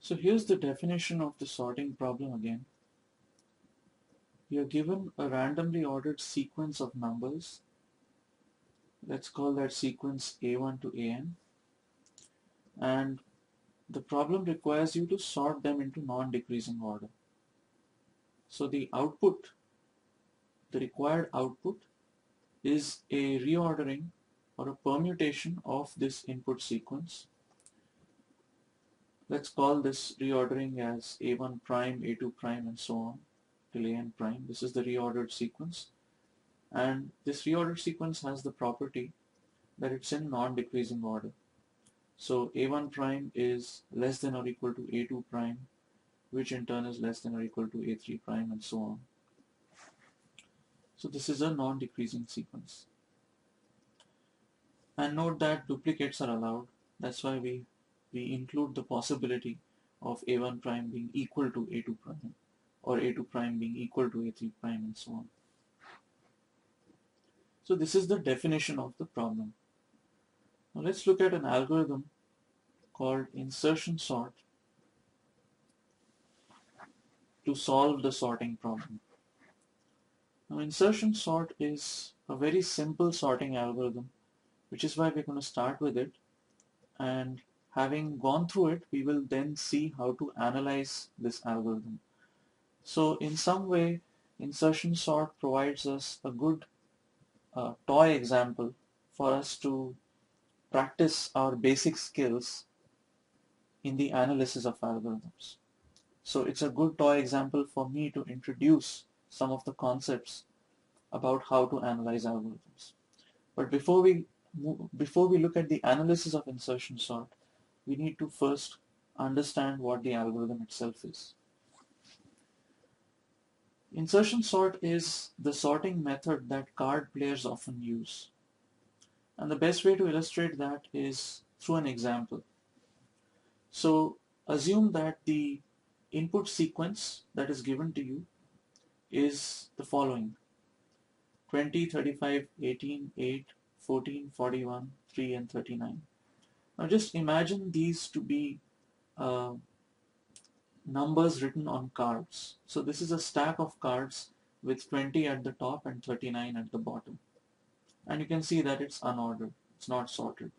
So here's the definition of the sorting problem again. You're given a randomly ordered sequence of numbers. Let's call that sequence A1 to AN. And the problem requires you to sort them into non-decreasing order. So the output, the required output, is a reordering or a permutation of this input sequence. Let's call this reordering as A1 prime, A2 prime, and so on till AN prime. This is the reordered sequence. And this reordered sequence has the property that it's in non-decreasing order. So A1 prime is less than or equal to A2 prime, which in turn is less than or equal to A3 prime, and so on. So this is a non-decreasing sequence. And note that duplicates are allowed. That's why we include the possibility of A1 prime being equal to A2 prime, or A2 prime being equal to A3 prime, and so on. So this is the definition of the problem. Now let's look at an algorithm called insertion sort to solve the sorting problem. Now insertion sort is a very simple sorting algorithm, which is why we're going to start with it, and having gone through it, we will then see how to analyze this algorithm. So in some way, insertion sort provides us a good toy example for us to practice our basic skills in the analysis of algorithms. So it's a good toy example for me to introduce some of the concepts about how to analyze algorithms. But before we look at the analysis of insertion sort, we need to first understand what the algorithm itself is. Insertion sort is the sorting method that card players often use. And the best way to illustrate that is through an example. So assume that the input sequence that is given to you is the following: 20, 35, 18, 8, 14, 41, 3, and 39. Now just imagine these to be numbers written on cards. So this is a stack of cards with 20 at the top and 39 at the bottom. And you can see that it's unordered, it's not sorted.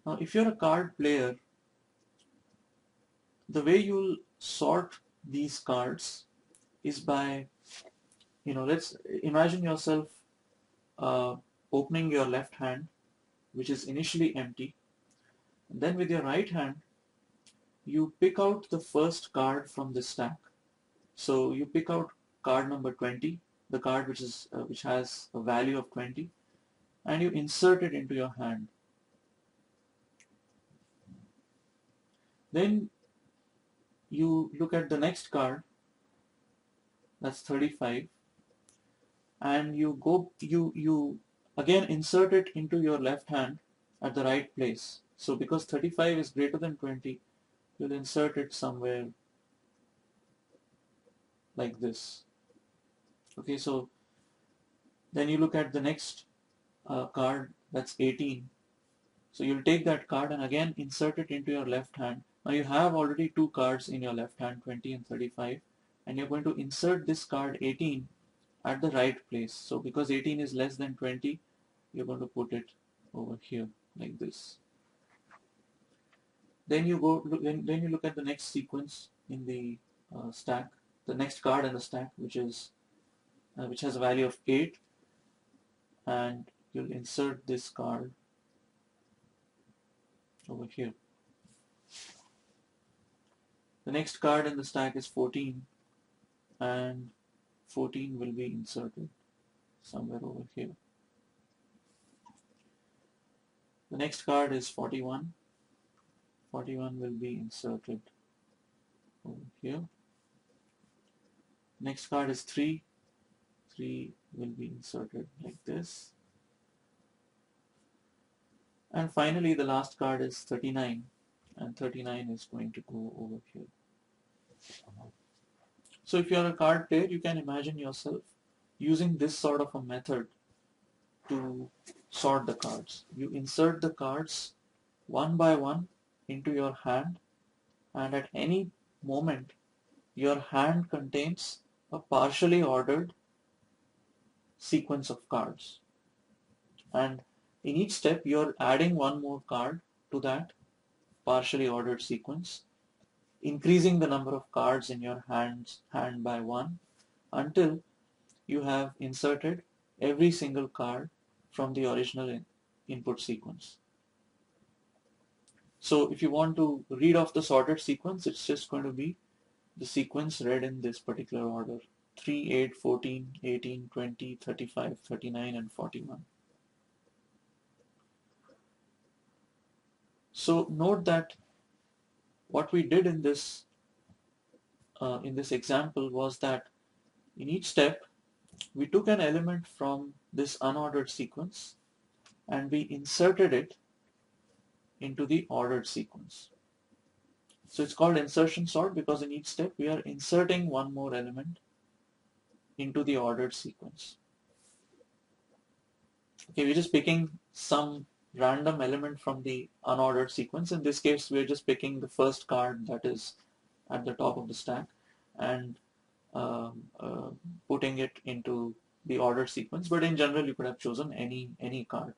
Now if you're a card player, the way you'll sort these cards is by, let's imagine yourself opening your left hand, which is initially empty. And then with your right hand, you pick out the first card from the stack. So you pick out card number 20, the card which has a value of 20, and you insert it into your hand. Then you look at the next card, that's 35, and you again insert it into your left hand at the right place. So because 35 is greater than 20, you'll insert it somewhere like this. Okay, so then you look at the next card, that's 18. So you'll take that card and again insert it into your left hand. Now you have already two cards in your left hand, 20 and 35, and you're going to insert this card 18 at the right place. So because 18 is less than 20, you're going to put it over here like this. Then you look at the next sequence in the stack, the next card in the stack, which has a value of 8, and you'll insert this card over here. The next card in the stack is 14, and 14 will be inserted somewhere over here. The next card is 41. 41 will be inserted over here. Next card is 3. 3 will be inserted like this. And finally the last card is 39, and 39 is going to go over here. So if you're a card player, you can imagine yourself using this sort of a method to sort the cards. You insert the cards one by one into your hand, and at any moment your hand contains a partially ordered sequence of cards, and in each step you're adding one more card to that partially ordered sequence, increasing the number of cards in your hand by one until you have inserted every single card from the original input sequence. So if you want to read off the sorted sequence, it's just going to be the sequence read in this particular order: 3, 8, 14, 18, 20, 35, 39, and 41. So note that what we did in this example was that in each step we took an element from this unordered sequence and we inserted it into the ordered sequence. So it's called insertion sort because in each step we are inserting one more element into the ordered sequence. Okay, we're just picking some random element from the unordered sequence. In this case, we're just picking the first card that is at the top of the stack and putting it into the ordered sequence. But in general, you could have chosen any card.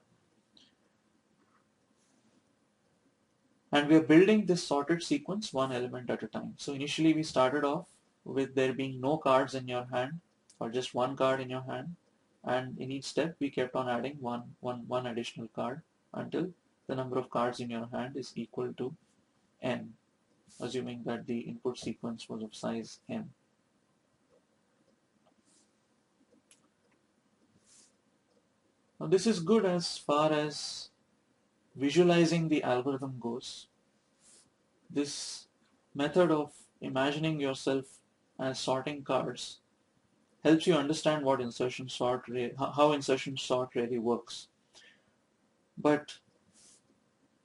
And we are building this sorted sequence one element at a time. So initially we started off with there being no cards in your hand or just one card in your hand. And in each step we kept on adding one additional card until the number of cards in your hand is equal to n, assuming that the input sequence was of size m. Now this is good as far as visualizing the algorithm goes. This method of imagining yourself as sorting cards helps you understand what insertion sort, how insertion sort really works. But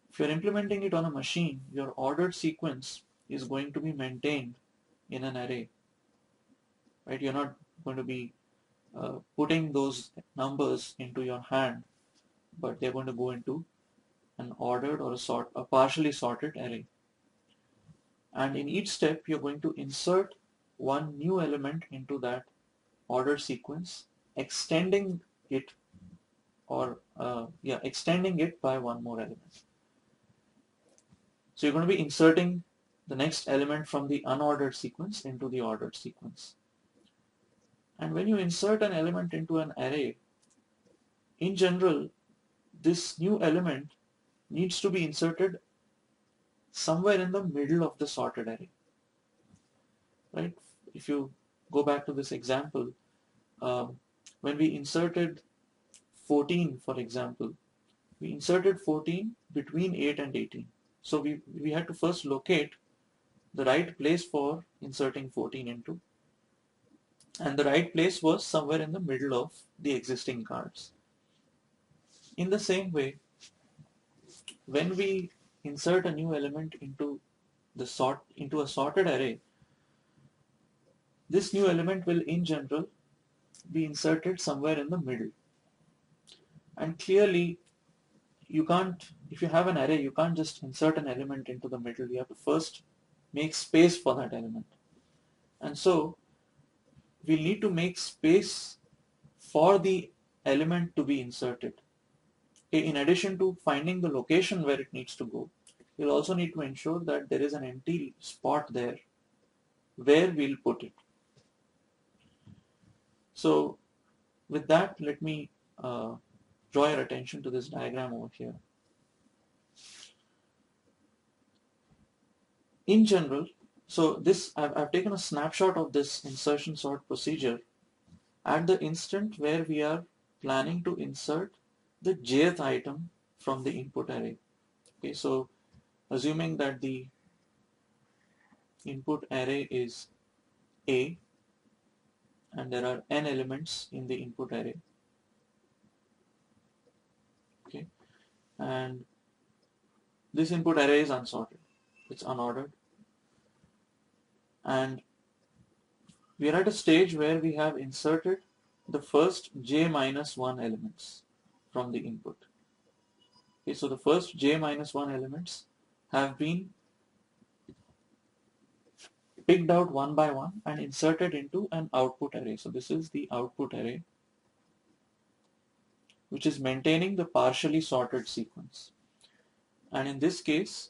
if you're implementing it on a machine, your ordered sequence is going to be maintained in an array, right? You're not going to be putting those numbers into your hand, but they're going to go into an ordered or a partially sorted array. And in each step, you're going to insert one new element into that ordered sequence, extending it extending it by one more element. So you're going to be inserting the next element from the unordered sequence into the ordered sequence. And when you insert an element into an array, in general, this new element needs to be inserted somewhere in the middle of the sorted array, right? If you go back to this example, when we inserted 14, for example, we inserted 14 between 8 and 18. So we had to first locate the right place for inserting 14 into, and the right place was somewhere in the middle of the existing cards. In the same way, when we insert a new element into a sorted array, this new element will in general be inserted somewhere in the middle. And clearly, you can't, if you have an array, you can't just insert an element into the middle. You have to first make space for that element. And so we'll need to make space for the element to be inserted. In addition to finding the location where it needs to go, we'll also need to ensure that there is an empty spot there where we'll put it. So with that, let me draw your attention to this diagram over here. In general, so this I've taken a snapshot of this insertion sort procedure at the instant where we are planning to insert the jth item from the input array. Okay, so assuming that the input array is A and there are n elements in the input array. Okay, and this input array is unsorted, it's unordered, and we are at a stage where we have inserted the first j minus 1 elements from the input. Okay, so the first j minus 1 elements have been picked out one by one and inserted into an output array. So this is the output array, which is maintaining the partially sorted sequence. And in this case,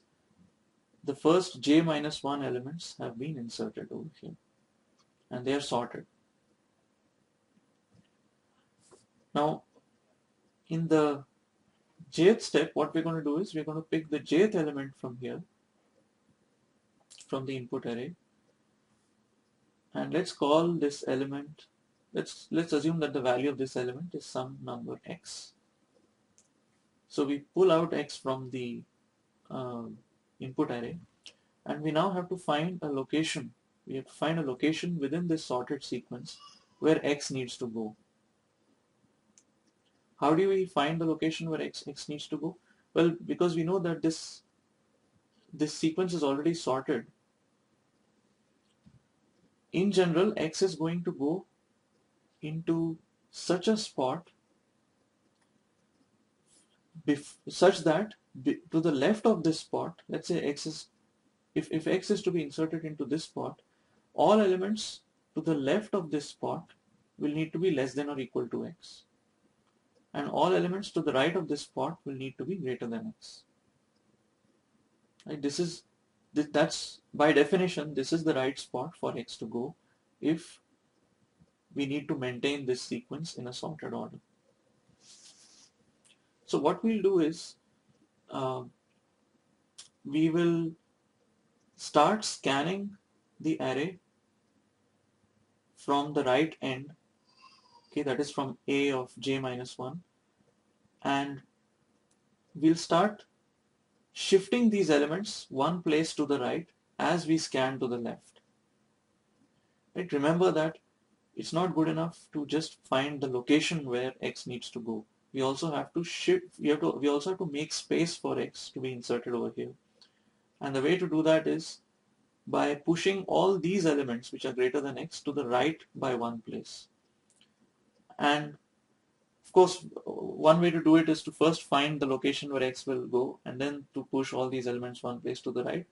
the first j minus 1 elements have been inserted over here, and they are sorted. Now, in the jth step, what we're going to do is we're going to pick the jth element from here, from the input array, and let's call this element, let's assume that the value of this element is some number x. So we pull out x from the input array, and we now have to find a location. We have to find a location within this sorted sequence where x needs to go. How do we find the location where x needs to go? Well, because we know that this sequence is already sorted. In general, x is going to go into such a spot such that to the left of this spot, let's say x is, if x is to be inserted into this spot, all elements to the left of this spot will need to be less than or equal to x. And all elements to the right of this spot will need to be greater than x. Right? That's by definition, this is the right spot for x to go if we need to maintain this sequence in a sorted order. So what we'll do is we will start scanning the array from the right end, okay, that is from a of j minus 1, and we'll start shifting these elements one place to the right as we scan to the left. Right? Remember that it's not good enough to just find the location where x needs to go. We also have to shift, we also have to make space for x to be inserted over here. And the way to do that is by pushing all these elements which are greater than x to the right by one place. And of course, one way to do it is to first find the location where x will go and then to push all these elements one place to the right.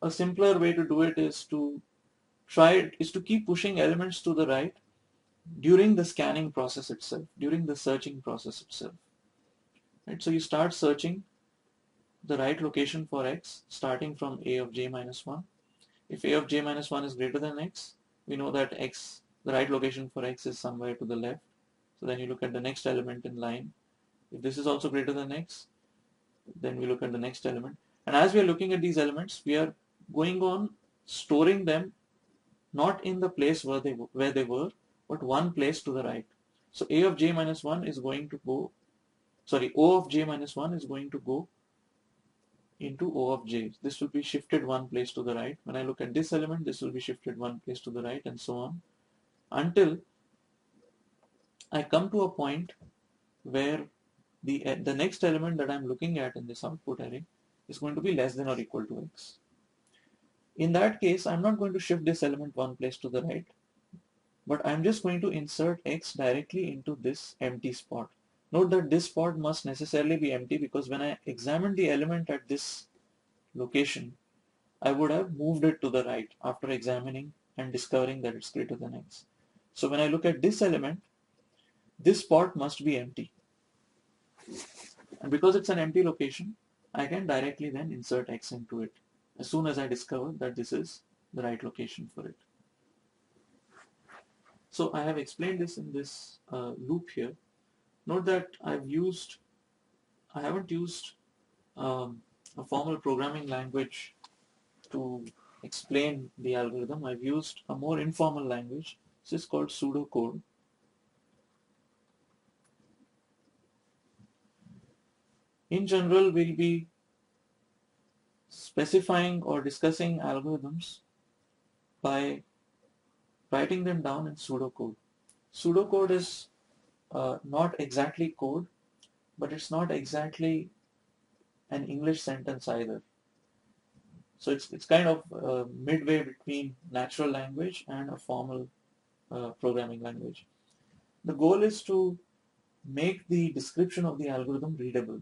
A simpler way to do it is to keep pushing elements to the right during the scanning process itself, during the searching process itself. Right? So you start searching the right location for x starting from a of j minus 1. If a of j minus 1 is greater than x, we know that x, the right location for x is somewhere to the left. So then you look at the next element in line. If this is also greater than x, then we look at the next element. And as we are looking at these elements, we are going on storing them not in the place where they were, but one place to the right. So a of j minus 1 is going to go, O of j minus 1 is going to go into O of j. This will be shifted one place to the right. When I look at this element, this will be shifted one place to the right, and so on, until I come to a point where the next element that I'm looking at in this output array is going to be less than or equal to x. In that case, I'm not going to shift this element one place to the right, but I'm just going to insert x directly into this empty spot. Note that this spot must necessarily be empty because when I examine the element at this location, I would have moved it to the right after examining and discovering that it's greater than x. So when I look at this element, this spot must be empty. And because it's an empty location, I can directly then insert x into it as soon as I discover that this is the right location for it. So I have explained this in this loop here. Note that I haven't used a formal programming language to explain the algorithm. I've used a more informal language. This is called pseudocode. In general, we'll be specifying or discussing algorithms by writing them down in pseudocode. Pseudocode is not exactly code, but it's not exactly an English sentence either. So it's kind of midway between natural language and a formal programming language. The goal is to make the description of the algorithm readable.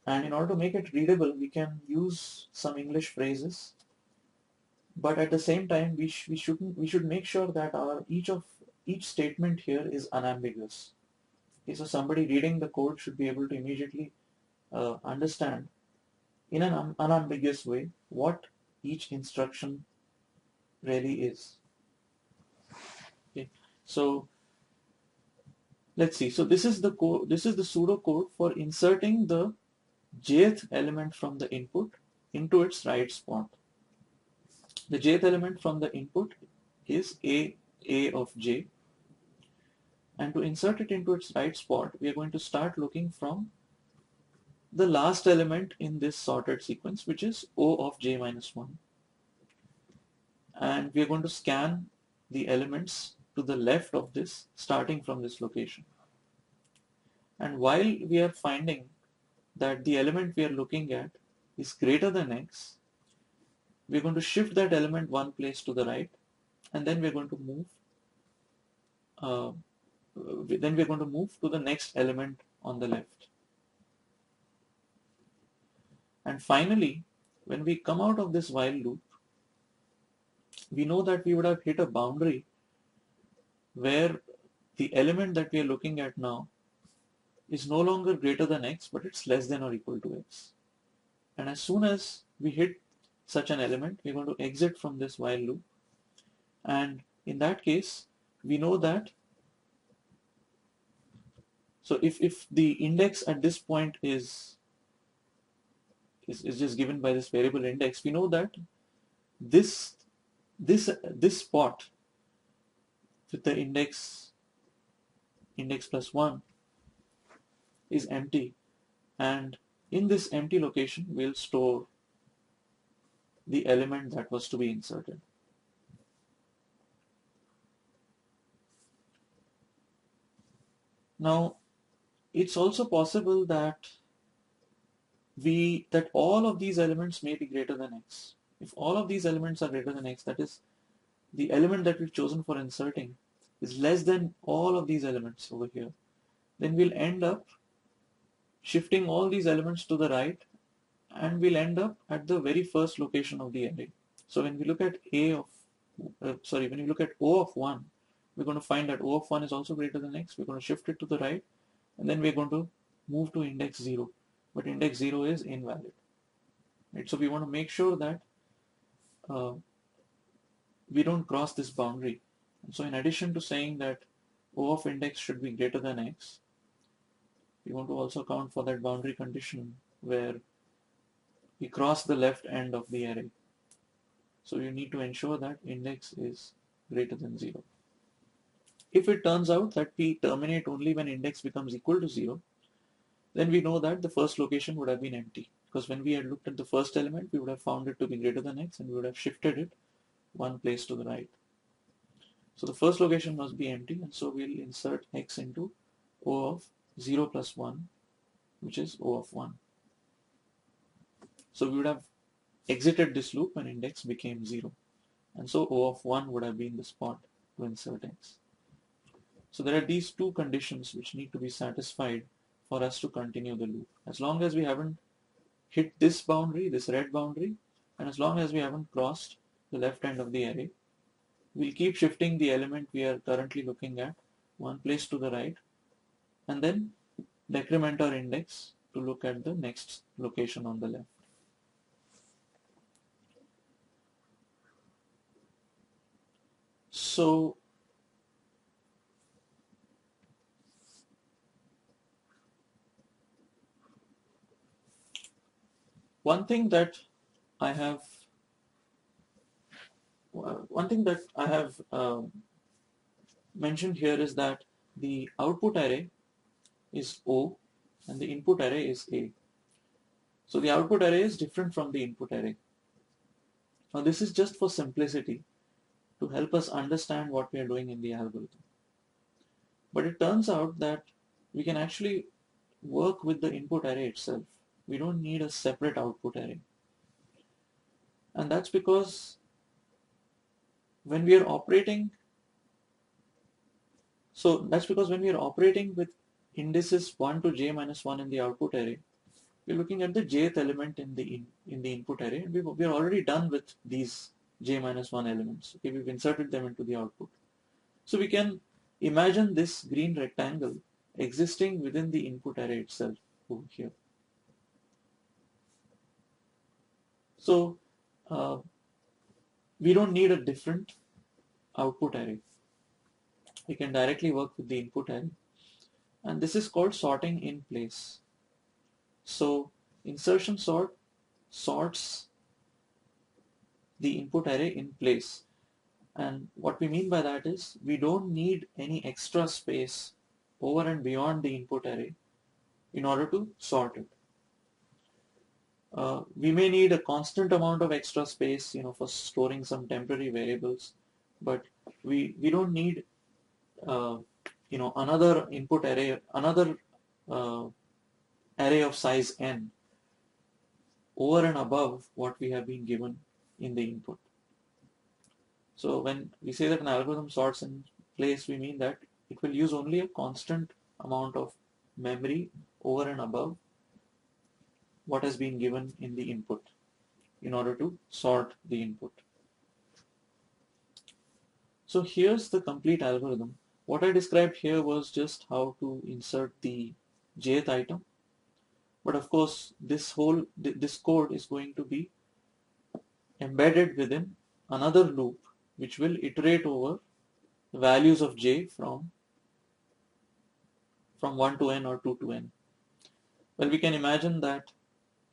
And in order to make it readable, we can use some English phrases but at the same time we should make sure that each statement here is unambiguous. Okay, so somebody reading the code should be able to immediately understand in an unambiguous way what each instruction really is. Okay, so let's see. So this is the code. This is the pseudocode for inserting the jth element from the input into its right spot. The jth element from the input is a of j, and to insert it into its right spot, we are going to start looking from the last element in this sorted sequence, which is O of j minus 1. And we are going to scan the elements to the left of this, starting from this location. And while we are finding that the element we are looking at is greater than x, we're going to shift that element one place to the right, and then we're going to move to the next element on the left. And finally, when we come out of this while loop, we know that we would have hit a boundary where the element that we are looking at now is no longer greater than x, but it's less than or equal to x. And as soon as we hit such an element, we're going to exit from this while loop. And in that case, we know that, so if the index at this point is just given by this variable index, we know that this spot with the index plus 1 is empty, and in this empty location we'll store the element that was to be inserted. Now it's also possible that all of these elements may be greater than x. If all of these elements are greater than x, that is, the element that we've chosen for inserting is less than all of these elements over here, then we'll end up shifting all these elements to the right, and we'll end up at the very first location of the array. So when we look at when you look at O of 1, we're going to find that O of 1 is also greater than x. We're going to shift it to the right, and then we're going to move to index 0. But index 0 is invalid. Right? So we want to make sure that we don't cross this boundary. And so in addition to saying that O of index should be greater than x, we want to also account for that boundary condition where we cross the left end of the array. So you need to ensure that index is greater than 0. If it turns out that we terminate only when index becomes equal to 0, then we know that the first location would have been empty, because when we had looked at the first element, we would have found it to be greater than x, and we would have shifted it one place to the right. So the first location must be empty, and so we'll insert x into O of 0 plus 1, which is O of 1. So we would have exited this loop when index became 0, and so O of 1 would have been the spot to insert x. So there are these two conditions which need to be satisfied for us to continue the loop. As long as we haven't hit this boundary, this red boundary, and as long as we haven't crossed the left end of the array, we'll keep shifting the element we are currently looking at one place to the right, and then decrement our index to look at the next location on the left. So one thing that I have mentioned here is that the output array is O and the input array is A. So the output array is different from the input array. Now this is just for simplicity, to help us understand what we are doing in the algorithm. But it turns out that we can actually work with the input array itself. We don't need a separate output array. And that's because when we are operating with indices 1 to j minus 1 in the output array, we're looking at the jth element in the input array, and we're already done with these j minus 1 elements. Okay, we've inserted them into the output. So we can imagine this green rectangle existing within the input array itself over here. So we don't need a different output array. We can directly work with the input array. And this is called sorting in place. So insertion sort sorts the input array in place. And what we mean by that is we don't need any extra space over and beyond the input array in order to sort it. We may need a constant amount of extra space, for storing some temporary variables, but we don't need, another input array, another array of size n over and above what we have been given in the input. So when we say that an algorithm sorts in place, we mean that it will use only a constant amount of memory over and above what has been given in the input in order to sort the input. So here's the complete algorithm. What I described here was just how to insert the jth item. But of course, this code is going to be embedded within another loop which will iterate over the values of j from 1 to n or 2 to n. Well, we can imagine that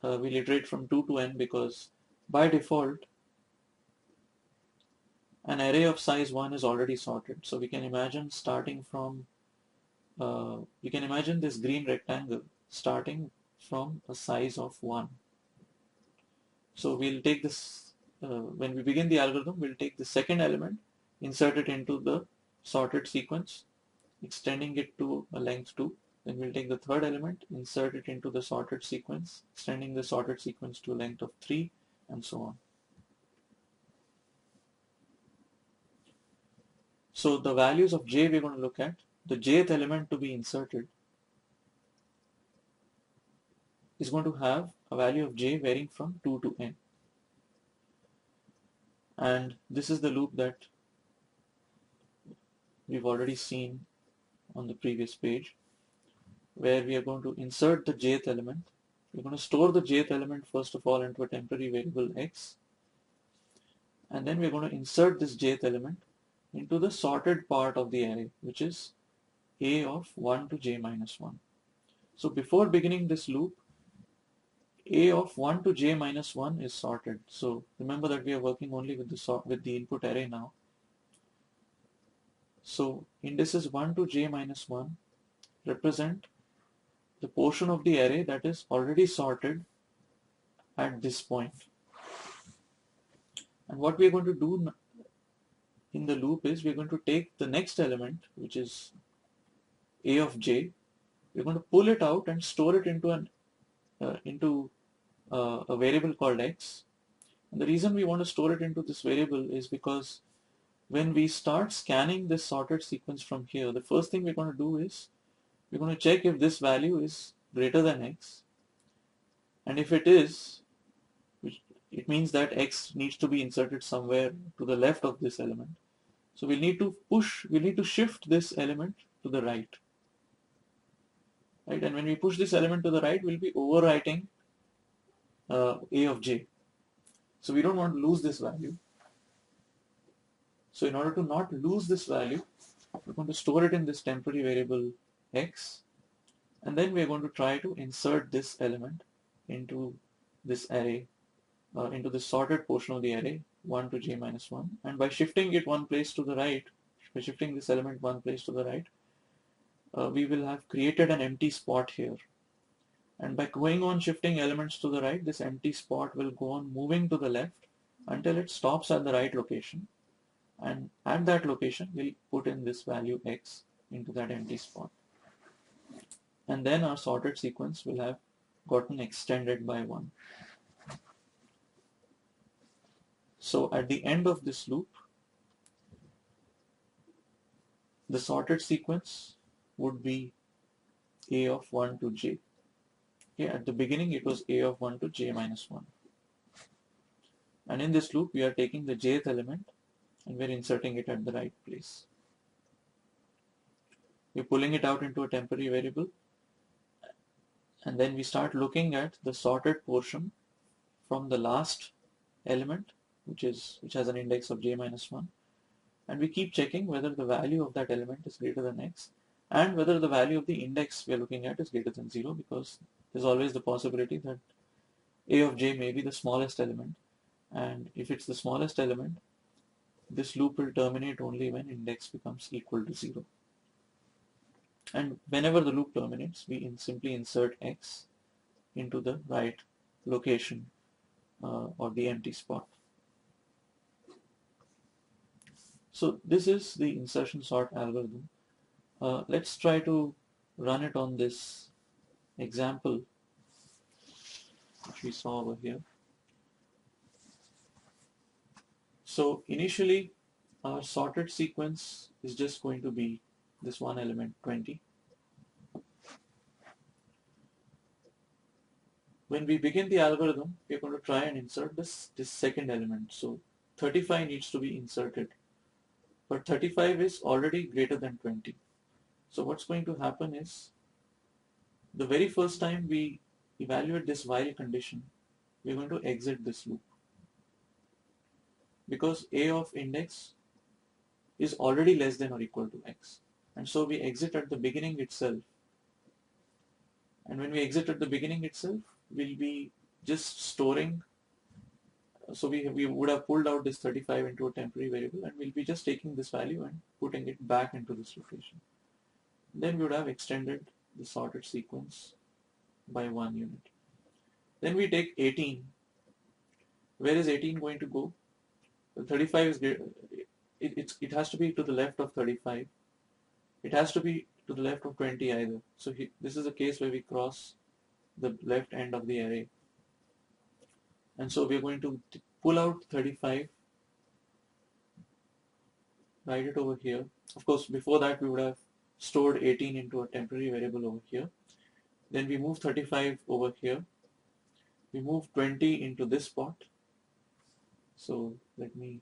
we'll iterate from 2 to n because by default an array of size 1 is already sorted. So we can imagine starting from, we can imagine this green rectangle starting from a size of 1. So we'll take this, when we begin the algorithm, we'll take the second element, insert it into the sorted sequence, extending it to a length 2. Then we'll take the third element, insert it into the sorted sequence, extending the sorted sequence to a length of 3, and so on. So the values of j we're going to look at. The jth element to be inserted is going to have a value of j varying from 2 to n. And this is the loop that we've already seen on the previous page, where we are going to insert the jth element. We're going to store the jth element first of all into a temporary variable x, and then we're going to insert this jth element into the sorted part of the array, which is a of 1 to j minus 1. So before beginning this loop, a of 1 to j minus 1 is sorted. So remember that we are working only with the input array now. So indices 1 to j minus 1 represent the portion of the array that is already sorted at this point. And what we are going to do in the loop is we're going to take the next element, which is a of j. We're going to pull it out and store it into a variable called x. And the reason we want to store it into this variable is because when we start scanning this sorted sequence from here, the first thing we're going to do is we're going to check if this value is greater than x. And if it is, it means that x needs to be inserted somewhere to the left of this element. So we'll need to shift this element to the right. Right? And when we push this element to the right, we'll be overwriting a of j. So we don't want to lose this value. So in order to not lose this value, we're going to store it in this temporary variable x, and then we're going to try to insert this element into this array, into the sorted portion of the array, 1 to j minus 1. And by shifting it one place to the right, by shifting this element one place to the right, we will have created an empty spot here. And by going on shifting elements to the right, this empty spot will go on moving to the left until it stops at the right location. And at that location, we'll put in this value x into that empty spot. And then our sorted sequence will have gotten extended by 1. So at the end of this loop, the sorted sequence would be a of 1 to j. Okay, at the beginning, it was a of 1 to j minus 1. And in this loop, we are taking the jth element and we're inserting it at the right place. We're pulling it out into a temporary variable, and then we start looking at the sorted portion from the last element, which has an index of j minus 1, and we keep checking whether the value of that element is greater than x and whether the value of the index we are looking at is greater than 0, because there's always the possibility that a of j may be the smallest element, and if it's the smallest element, this loop will terminate only when index becomes equal to 0. And whenever the loop terminates, we simply insert x into the right location or the empty spot. So this is the insertion sort algorithm. Let's try to run it on this example which we saw over here. So initially our sorted sequence is just going to be this one element 20. When we begin the algorithm, we're going to try and insert this second element. So 35 needs to be inserted, but 35 is already greater than 20. So what's going to happen is, the very first time we evaluate this while condition, we're going to exit this loop, because a of index is already less than or equal to x. And so we exit at the beginning itself. And when we exit at the beginning itself, we'll be just storing. So we would have pulled out this 35 into a temporary variable, and we'll be just taking this value and putting it back into this location. Then we would have extended the sorted sequence by 1 unit. Then we take 18. Where is 18 going to go? The 35 is it has to be to the left of 35. It has to be to the left of 20 either. So this is a case where we cross the left end of the array. And so we're going to pull out 35, write it over here. Of course, before that we would have stored 18 into a temporary variable over here. Then we move 35 over here. We move 20 into this spot. So let me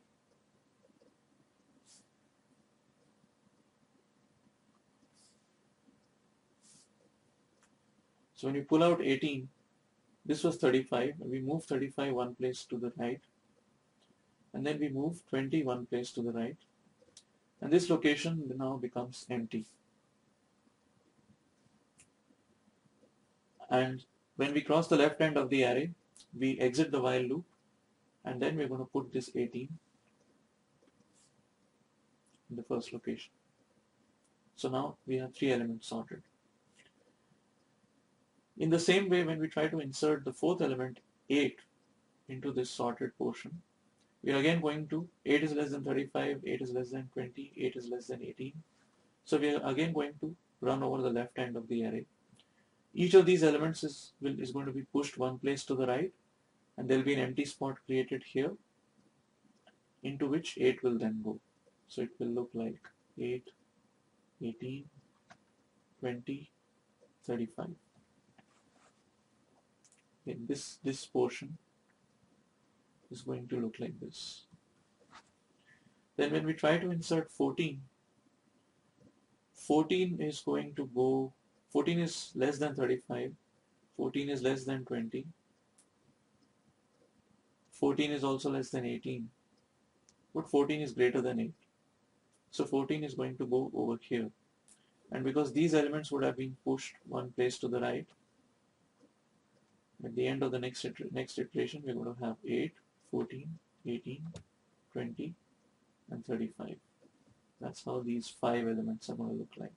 So when you pull out 18, this was 35, and we move 35 one place to the right, and then we move 20 one place to the right, and this location now becomes empty. And when we cross the left end of the array, we exit the while loop, and then we're going to put this 18 in the first location. So now we have 3 elements sorted. In the same way, when we try to insert the fourth element, 8, into this sorted portion, we are again going to 8 is less than 35, 8 is less than 20, 8 is less than 18. So we are again going to run over the left end of the array. Each of these elements is going to be pushed one place to the right, and there will be an empty spot created here, into which 8 will then go. So it will look like 8, 18, 20, 35. In this portion is going to look like this. Then when we try to insert 14, 14 is going to go, 14 is less than 35, 14 is less than 20, 14 is also less than 18, but 14 is greater than 8. So 14 is going to go over here. And because these elements would have been pushed one place to the right, at the end of the next iteration, we're going to have 8, 14, 18, 20, and 35. That's how these 5 elements are going to look like.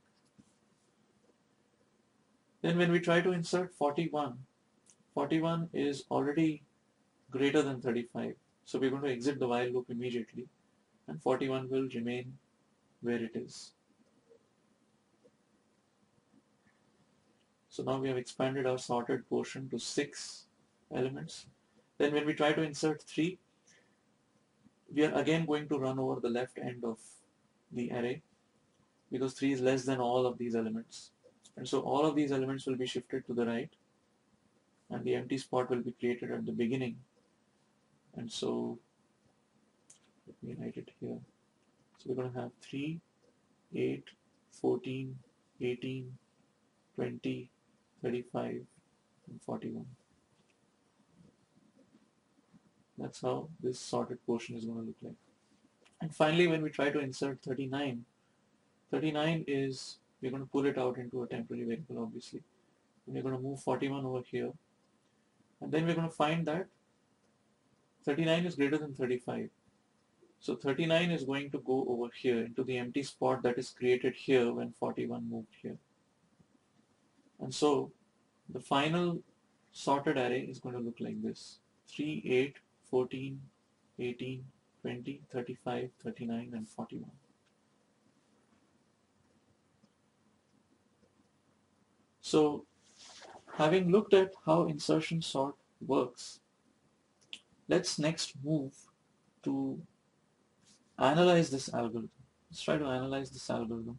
Then when we try to insert 41, 41 is already greater than 35. So we're going to exit the while loop immediately, and 41 will remain where it is. So now we have expanded our sorted portion to 6 elements. Then when we try to insert 3, we are again going to run over the left end of the array, because 3 is less than all of these elements. And so all of these elements will be shifted to the right, and the empty spot will be created at the beginning And so let me write it here. So we're going to have 3, 8, 14, 18, 20, 35, and 41. That's how this sorted portion is going to look like. And finally, when we try to insert 39, 39 is, we're going to pull it out into a temporary variable, obviously. And we're going to move 41 over here. And then we're going to find that 39 is greater than 35. So 39 is going to go over here into the empty spot that is created here when 41 moved here. And so the final sorted array is going to look like this. 3, 8, 14, 18, 20, 35, 39, and 41. So having looked at how insertion sort works, let's next move to analyze this algorithm. Let's try to analyze this algorithm.